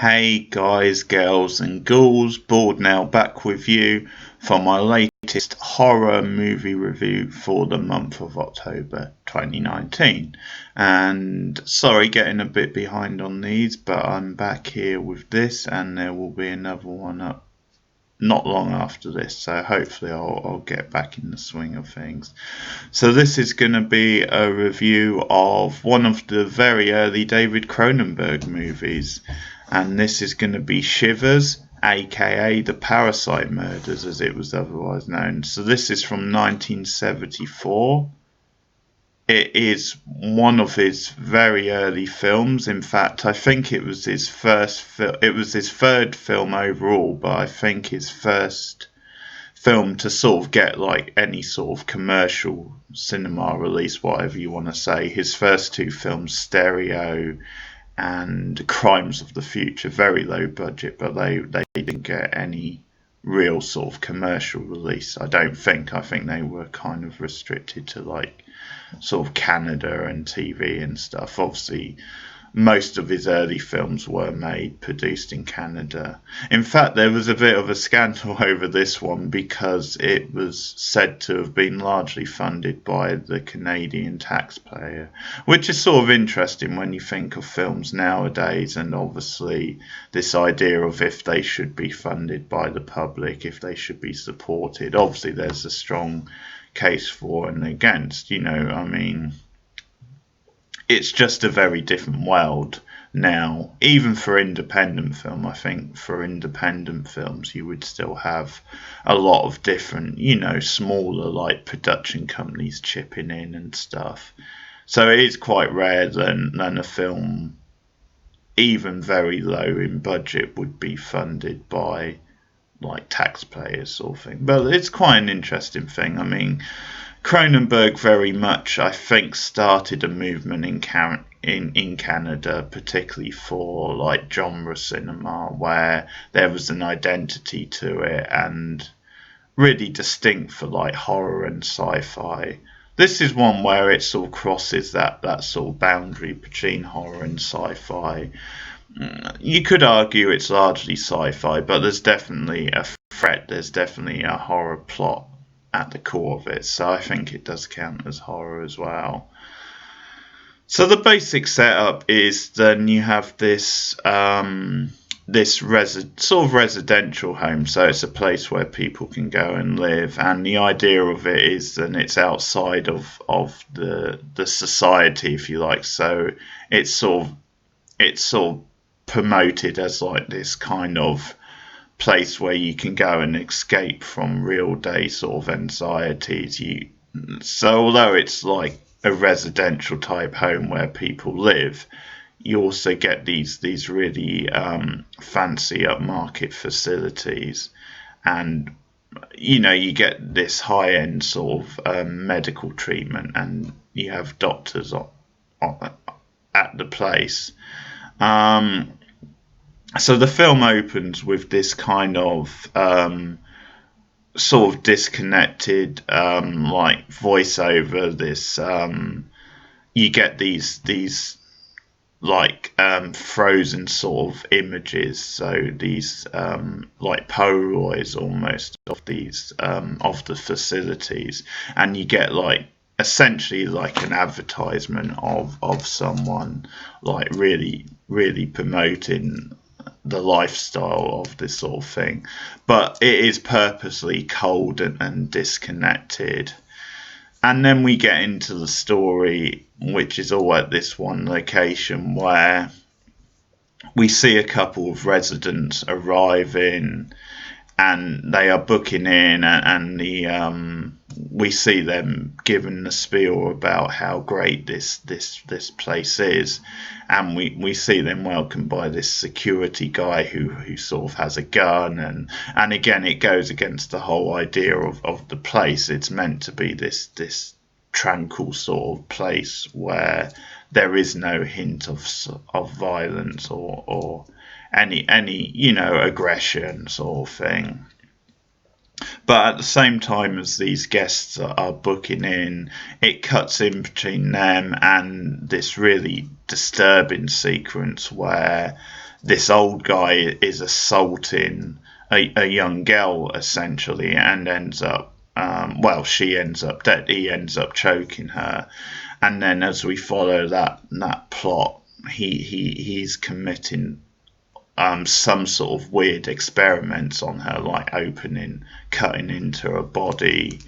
Hey guys, girls and ghouls, Bored now back with you for my latest horror movie review for the month of October 2019. And sorry getting a bit behind on these, but I'm back here with this and there will be another one up not long after this, so hopefully I'll get back in the swing of things. So this is going to be a review of one of the very early David Cronenberg movies, and this is going to be Shivers, aka the Parasite Murders as it was otherwise known. So this is from 1974. It is one of his very early films. In fact, I think it was his it was his third film overall, but I think his first film to sort of get like any sort of commercial cinema release, whatever you want to say. His first two films, Stereo and Crimes of the Future, very low budget, but they didn't get any real sort of commercial release. I don't think. I think they were kind of restricted to like sort of Canada and TV and stuff. Obviously, most of his early films were produced in Canada. In fact, there was a bit of a scandal over this one because it was said to have been largely funded by the Canadian taxpayer, which is sort of interesting when you think of films nowadays, and obviously this idea of if they should be funded by the public, if they should be supported. Obviously, there's a strong case for and against, I mean, it's just a very different world now. Even for independent film, I think for independent films you would still have a lot of different, smaller like production companies chipping in and stuff. So it is quite rare than a film, even very low in budget, would be funded by like taxpayers sort of thing. But it's quite an interesting thing. I mean, Cronenberg very much, I think, started a movement in Canada, particularly for like genre cinema, where there was an identity to it and really distinct for like horror and sci-fi. This is one where it sort of crosses that sort of boundary between horror and sci-fi. You could argue it's largely sci-fi, but there's definitely a threat, there's definitely a horror plot at the core of it, so I think it does count as horror as well. So the basic setup is then you have this sort of residential home, so it's a place where people can go and live, and the idea of it is that it's outside of the society, if you like. So it's sort of promoted as like this kind of place where you can go and escape from real day sort of anxieties. So although it's like a residential type home where people live, you also get these really fancy upmarket facilities, and you get this high end sort of medical treatment, and you have doctors at the place. So the film opens with this kind of sort of disconnected like voiceover. This you get these like frozen sort of images, so these like Polaroids almost of these of the facilities, and you get like essentially like an advertisement of someone like really promoting the lifestyle of this sort of thing, but it is purposely cold and disconnected. And then we get into the story, which is all at this one location, where we see a couple of residents arriving, and they are booking in, and we see them giving the spiel about how great this place is, and we see them welcomed by this security guy who sort of has a gun, and again it goes against the whole idea of the place. It's meant to be this tranquil sort of place where there is no hint of violence or any aggression sort of thing. But at the same time as these guests are booking in, it cuts in between them and this really disturbing sequence where this old guy is assaulting a young girl essentially, and ends up well, she ends up dead. He ends up choking her, and then as we follow that plot, he's committing some sort of weird experiments on her, like cutting into her body.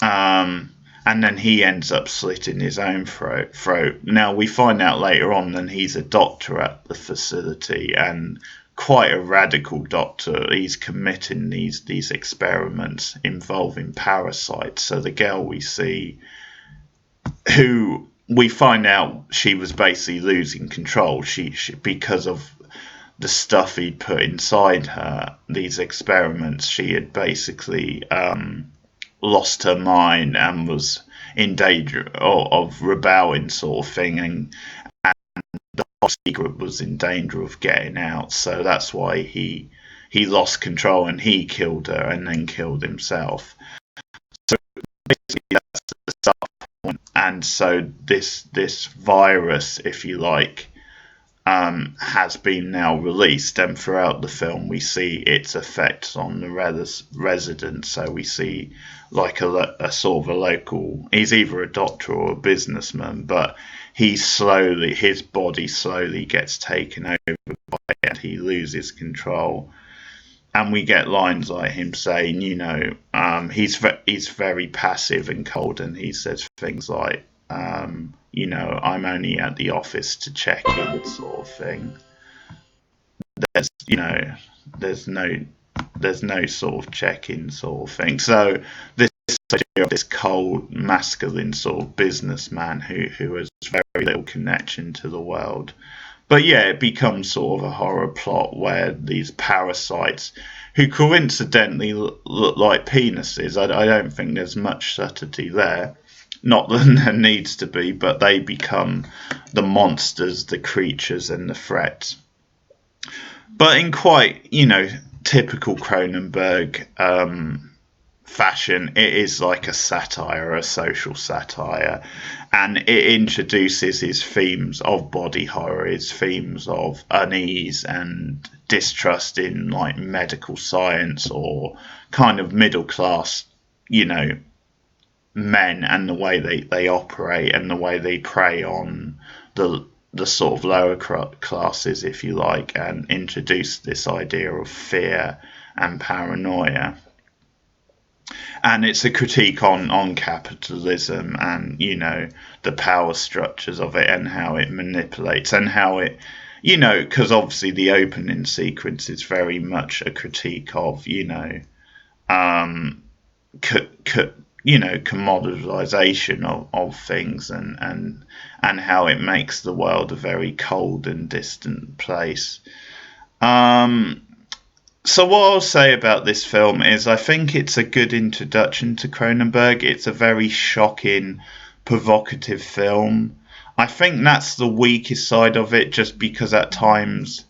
And then he ends up slitting his own throat. Now, we find out later on that he's a doctor at the facility, and quite a radical doctor. He's committing these experiments involving parasites. So the girl we see, who we find out she was basically losing control, she because of the stuff he'd put inside her, these experiments, she had basically lost her mind and was in danger of rebelling, sort of thing, and the whole secret was in danger of getting out. So that's why he lost control and he killed her and then killed himself. So basically, that's the start point. And so this virus, if you like, has been now released, and throughout the film we see its effects on the residents. So we see like a sort of a local, he's either a doctor or a businessman, but his body slowly gets taken over by it, he loses control. And we get lines like him saying, he's very passive and cold, and he says things like, I'm only at the office to check in, sort of thing. There's, there's no, there's no sort of check-in, sort of thing. So this idea of this cold, masculine sort of businessman who has very little connection to the world. But yeah, it becomes sort of a horror plot where these parasites, who coincidentally look like penises, I don't think there's much subtlety there. Not that there needs to be, but they become the monsters, the creatures, and the threats. But in quite, typical Cronenberg fashion, it is like a satire, a social satire, and it introduces his themes of body horror, his themes of unease and distrust in like medical science or kind of middle class, men, and the way they operate and the way they prey on the sort of lower classes, if you like, and introduce this idea of fear and paranoia. And it's a critique on capitalism and the power structures of it and how it manipulates and how it because obviously the opening sequence is very much a critique of um commoditization of things and how it makes the world a very cold and distant place. So what I'll say about this film is I think it's a good introduction to Cronenberg. It's a very shocking, provocative film. I think that's the weakest side of it, just because at times,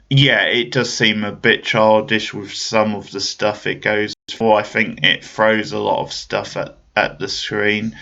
yeah, it does seem a bit childish with some of the stuff it goes for. I think it throws a lot of stuff at the screen.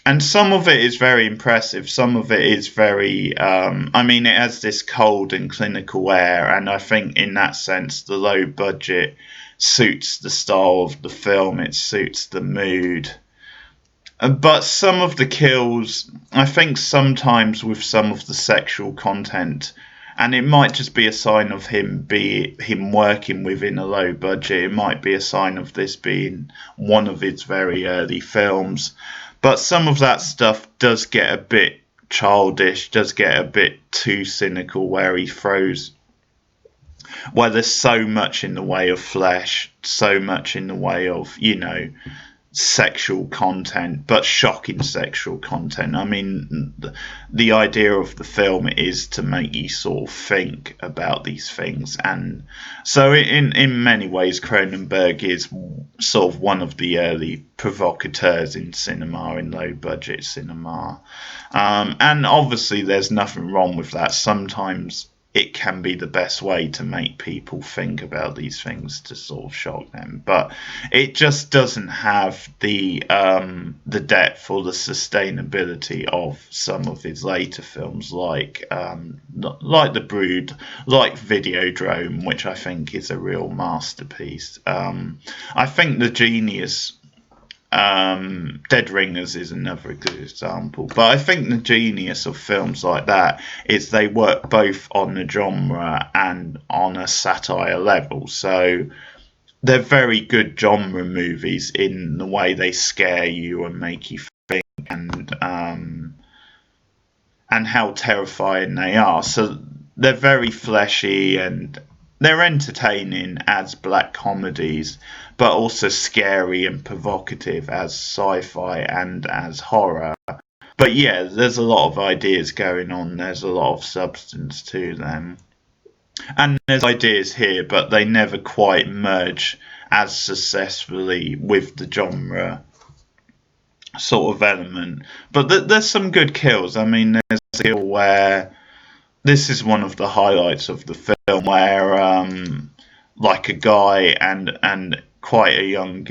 And some of it is very impressive. Some of it is very, it has this cold and clinical air. And I think in that sense, the low budget suits the style of the film. It suits the mood. But some of the kills, I think sometimes with some of the sexual content, and it might just be a sign of him working within a low budget. It might be a sign of this being one of his very early films. But some of that stuff does get a bit childish, does get a bit too cynical, where there's so much in the way of flesh, so much in the way of, sexual content, but shocking sexual content. I mean, the idea of the film is to make you sort of think about these things, and so in many ways, Cronenberg is sort of one of the early provocateurs in cinema, in low budget cinema, and obviously there's nothing wrong with that. Sometimes it can be the best way to make people think about these things to sort of shock them. But it just doesn't have the depth or the sustainability of some of his later films, like The Brood, like Videodrome, which I think is a real masterpiece. I think The Genius. Dead Ringers is another good example, but I think the genius of films like that is they work both on the genre and on a satire level. So they're very good genre movies in the way they scare you and make you think, and how terrifying they are. So they're very fleshy and they're entertaining as black comedies, but also scary and provocative as sci-fi and as horror. But yeah, there's a lot of ideas going on. There's a lot of substance to them. And there's ideas here, but they never quite merge as successfully with the genre sort of element. But there's some good kills. I mean, there's a kill where this is one of the highlights of the film, where like a guy and quite a young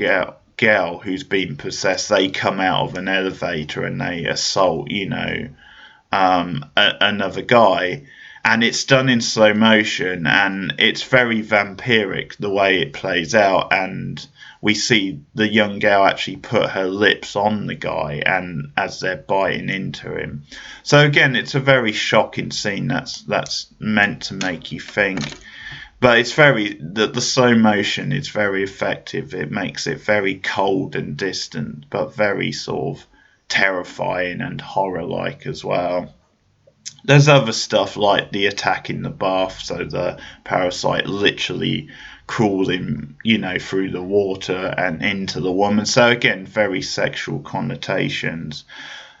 girl who's been possessed, they come out of an elevator and they assault, another guy, and it's done in slow motion and it's very vampiric the way it plays out, and we see the young girl actually put her lips on the guy and as they're biting into him. So again, it's a very shocking scene that's meant to make you think. But it's the slow motion is very effective. It makes it very cold and distant, but very sort of terrifying and horror-like as well. There's other stuff like the attack in the bath, so the parasite literally crawling, through the water and into the woman. So again, very sexual connotations.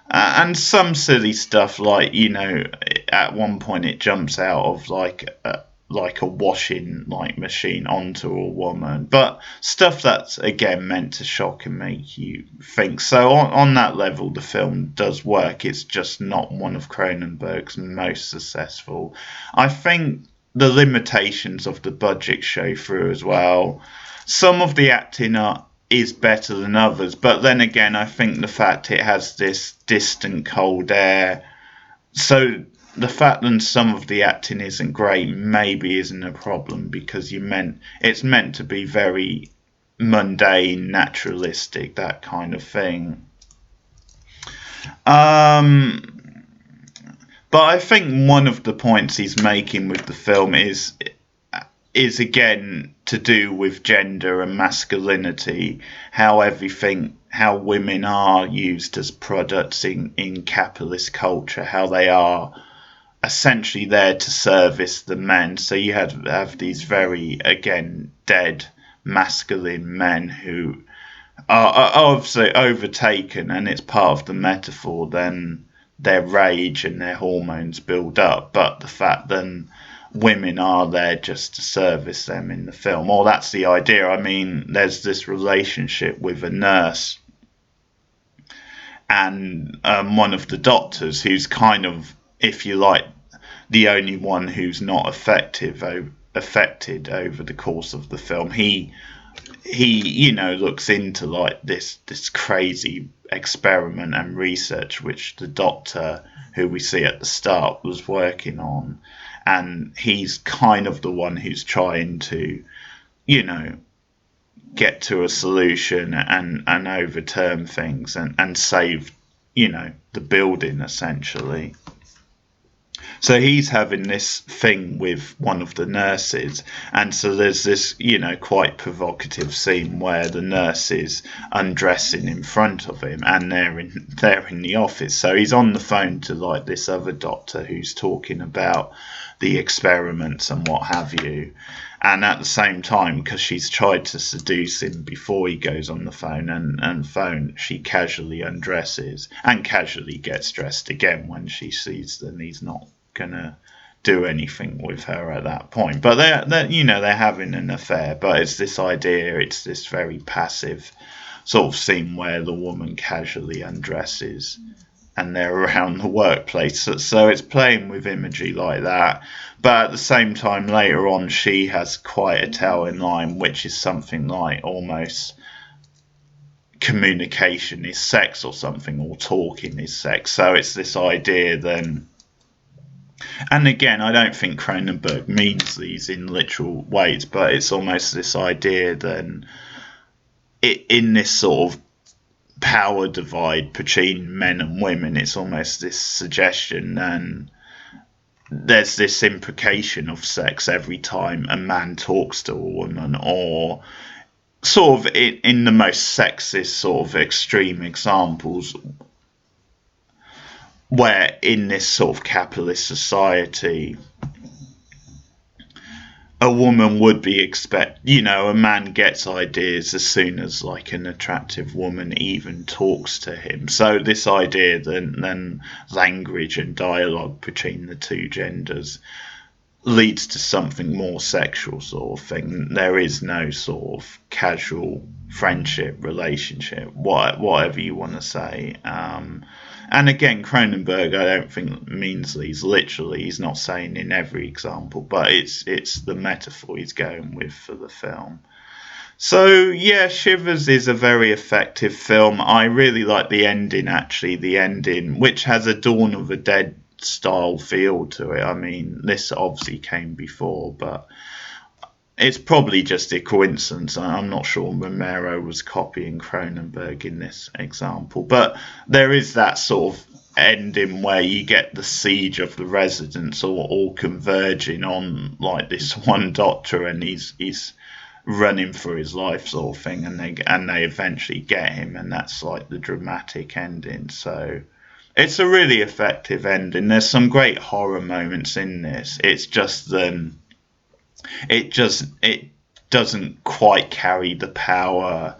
And some silly stuff like, at one point it jumps out of like a washing machine onto a woman, but stuff that's again meant to shock and make you think. So on that level, the film does work. It's just not one of Cronenberg's most successful. I think the limitations of the budget show through as well. Some of the acting is better than others, but then again, I think the fact it has this distant cold air, so the fact that some of the acting isn't great maybe isn't a problem, because it's meant to be very mundane, naturalistic, that kind of thing. But I think one of the points he's making with the film is again to do with gender and masculinity, how women are used as products in capitalist culture, how they are essentially there to service the men. So you have these very, again, dead masculine men who are obviously overtaken, and it's part of the metaphor. Then their rage and their hormones build up, but the fact that women are there just to service them in the film, or that's the idea. I mean, there's this relationship with a nurse and one of the doctors who's kind of, if you like, the only one who's not affected over the course of the film. He looks into like this crazy experiment and research which the doctor who we see at the start was working on, and he's kind of the one who's trying to get to a solution and overturn things and save the building essentially. So he's having this thing with one of the nurses, and so there's this, quite provocative scene where the nurse is undressing in front of him, and they're in the office. So he's on the phone to like this other doctor who's talking about the experiments and what have you. And at the same time, because she's tried to seduce him before he goes on the phone and she casually undresses and casually gets dressed again when she sees that he's not gonna do anything with her at that point. But they're having an affair. But it's this idea. It's this very passive sort of scene where the woman casually undresses and they're around the workplace. So it's playing with imagery like that. But at the same time, later on, she has quite a telling line, which is something like almost communication is sex or something, or talking is sex. So it's this idea then. And again, I don't think Cronenberg means these in literal ways, but it's almost this idea then in this sort of power divide between men and women, it's almost this suggestion, and there's this implication of sex every time a man talks to a woman, or sort of in the most sexist sort of extreme examples, where in this sort of capitalist society, a woman would be a man gets ideas as soon as like an attractive woman even talks to him. So this idea then language and dialogue between the two genders leads to something more sexual sort of thing. There is no sort of casual friendship, relationship, whatever you want to say. And again, Cronenberg, I don't think means these literally. He's not saying in every example, but it's the metaphor he's going with for the film. So yeah, Shivers is a very effective film. I really like the ending, actually. The ending, which has a Dawn of the Dead style feel to it. I mean, this obviously came before, but it's probably just a coincidence. I'm not sure Romero was copying Cronenberg in this example, but there is that sort of ending where you get the siege of the residents all converging on like this one doctor, and he's running for his life sort of thing, and they eventually get him, and that's like the dramatic ending. So it's a really effective ending. There's some great horror moments in this. It's just it doesn't quite carry the power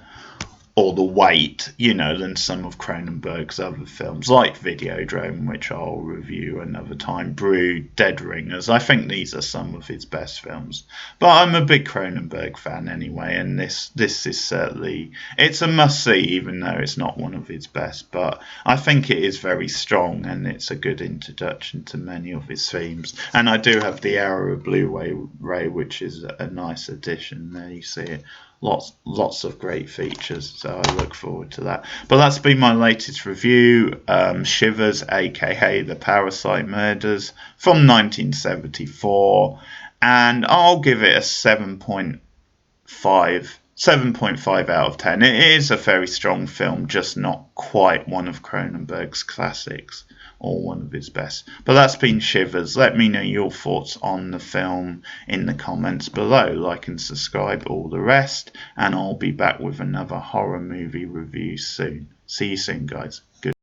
or the weight, than some of Cronenberg's other films, like Videodrome, which I'll review another time, Brood, Dead Ringers. I think these are some of his best films. But I'm a big Cronenberg fan anyway, and this is certainly, it's a must-see, even though it's not one of his best. But I think it is very strong, and it's a good introduction to many of his themes. And I do have the Arrow Blu-ray, which is a nice addition. There you see it. Lots of great features, so I look forward to that. But that's been my latest review, Shivers, aka The Parasite Murders, from 1974, and I'll give it a 7.5 out of 10. It is a very strong film, just not quite one of Cronenberg's classics or one of his best. But that's been Shivers. Let me know your thoughts on the film in the comments below. Like and subscribe, all the rest, and I'll be back with another horror movie review soon. See you soon, guys. Good.